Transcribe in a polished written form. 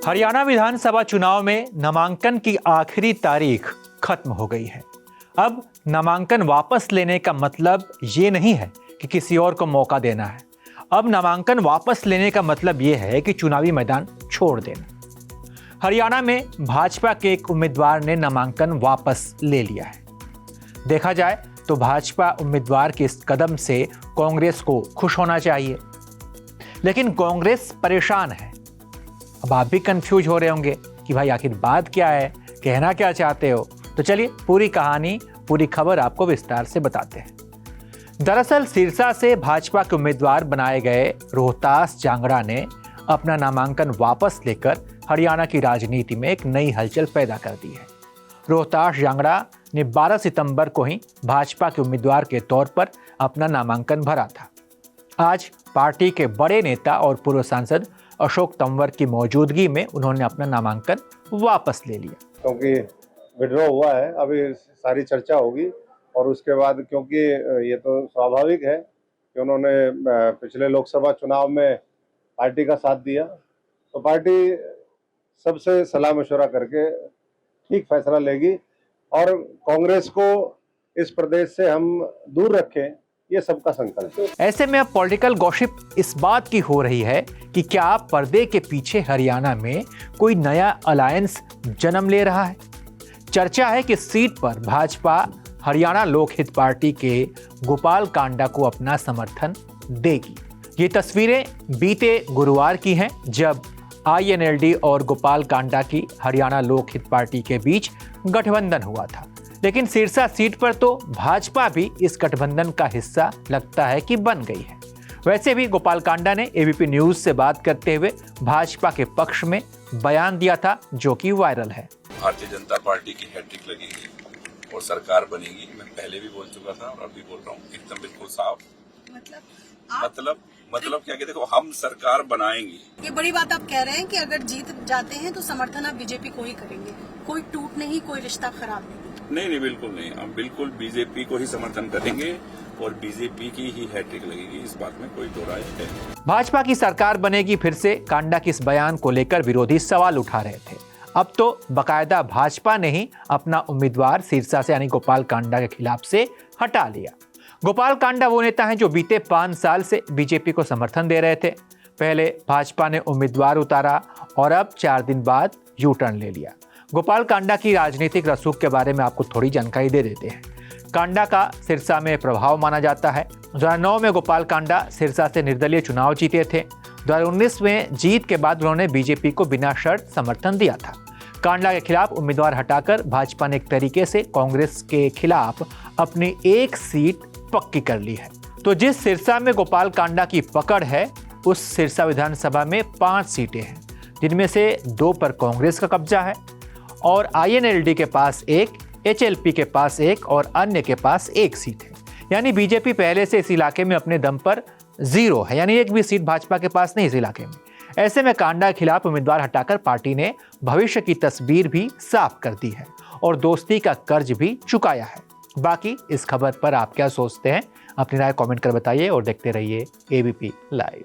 हरियाणा विधानसभा चुनाव में नामांकन की आखिरी तारीख खत्म हो गई है। अब नामांकन वापस लेने का मतलब ये नहीं है कि किसी और को मौका देना है। अब नामांकन वापस लेने का मतलब ये है कि चुनावी मैदान छोड़ देना। हरियाणा में भाजपा के एक उम्मीदवार ने नामांकन वापस ले लिया है। देखा जाए तो भाजपा उम्मीदवार के इस कदम से कांग्रेस को खुश होना चाहिए, लेकिन कांग्रेस परेशान है। अब आप भी कंफ्यूज हो रहे होंगे कि भाई आखिर बात क्या है, कहना क्या चाहते हो। तो चलिए पूरी कहानी, पूरी खबर आपको विस्तार से बताते हैं। दरअसल सिरसा से भाजपा के उम्मीदवार बनाए गए रोहतास जांगड़ा ने अपना नामांकन वापस लेकर हरियाणा की राजनीति में एक नई हलचल पैदा कर दी है। रोहतास जांगड़ा ने 12 सितंबर को ही भाजपा के उम्मीदवार के तौर पर अपना नामांकन भरा था। आज पार्टी के बड़े नेता और पूर्व सांसद अशोक तंवर की मौजूदगी में उन्होंने अपना नामांकन वापस ले लिया। क्योंकि विड्रॉ हुआ है, अभी सारी चर्चा होगी और उसके बाद, क्योंकि ये तो स्वाभाविक है कि उन्होंने पिछले लोकसभा चुनाव में पार्टी का साथ दिया, तो पार्टी सबसे सलाह मशवरा करके ठीक फैसला लेगी और कांग्रेस को इस प्रदेश से हम दूर रखें, ये सबका संकल्प है। ऐसे में अब पॉलिटिकल गॉसिप इस बात की हो रही है कि क्या पर्दे के पीछे हरियाणा में कोई नया अलायंस जन्म ले रहा है। चर्चा है कि सीट पर भाजपा हरियाणा लोक हित पार्टी के गोपाल कांडा को अपना समर्थन देगी। ये तस्वीरें बीते गुरुवार की हैं, जब INLD और गोपाल कांडा की हरियाणा लोक हित पार्टी के बीच गठबंधन हुआ था। लेकिन सिरसा सीट पर तो भाजपा भी इस गठबंधन का हिस्सा लगता है कि बन गई है। वैसे भी गोपाल कांडा ने ABP न्यूज से बात करते हुए भाजपा के पक्ष में बयान दिया था, जो कि वायरल है। भारतीय जनता पार्टी की हैट्रिक लगेगी और सरकार बनेगी। मैं पहले भी बोल चुका था और अभी बोल रहा हूँ, एकदम बिल्कुल साफ। मतलब क्या, कि देखो हम सरकार बनाएंगे। ये बड़ी बात आप कह रहे हैं कि अगर जीत जाते हैं तो समर्थन आप बीजेपी को ही करेंगे, कोई टूट नहीं, कोई रिश्ता खराब नहीं, बिल्कुल नहीं। हम बिल्कुल बीजेपी को ही समर्थन करेंगे और बीजेपी की ही हैट्रिक लगेगी, इस बात में कोई दो राय है। भाजपा की सरकार बनेगी फिर से कांडा के इस बयान को लेकर विरोधी सवाल उठा रहे थे। अब तो बकायदा भाजपा ने ही अपना उम्मीदवार सिरसा से यानी गोपाल कांडा के खिलाफ से हटा लिया। गोपाल कांडा वो नेता हैं जो बीते 5 साल से बीजेपी को समर्थन दे रहे थे। पहले भाजपा ने उम्मीदवार उतारा और अब 4 दिन बाद यू टर्न ले लिया। गोपाल कांडा की राजनीतिक रसूख के बारे में आपको थोड़ी जानकारी दे देते हैं। कांडा का सिरसा में प्रभाव माना जाता है। 2009 में गोपाल कांडा सिरसा से निर्दलीय चुनाव जीते थे। 2019 में जीत के बाद उन्होंने बीजेपी को बिना शर्त समर्थन दिया था। कांडा के खिलाफ उम्मीदवार हटाकर भाजपा ने एक तरीके से कांग्रेस के खिलाफ अपनी एक सीट पक्की कर ली है। तो जिस सिरसा में गोपाल कांडा की पकड़ है, उस सिरसा विधानसभा में 5 सीटें हैं, जिनमें से 2 पर कांग्रेस का कब्जा है और INLD के पास 1, HLP के पास 1 और अन्य के पास 1 सीट है। यानी बीजेपी पहले से इस इलाके में अपने दम पर 0 है, यानी एक भी सीट भाजपा के पास नहीं इस इलाके में। ऐसे में कांडा के खिलाफ उम्मीदवार हटाकर पार्टी ने भविष्य की तस्वीर भी साफ कर दी है और दोस्ती का कर्ज भी चुकाया है। बाकी इस खबर पर आप क्या सोचते हैं, अपनी राय कमेंट कर बताइए और देखते रहिए ABP लाइव।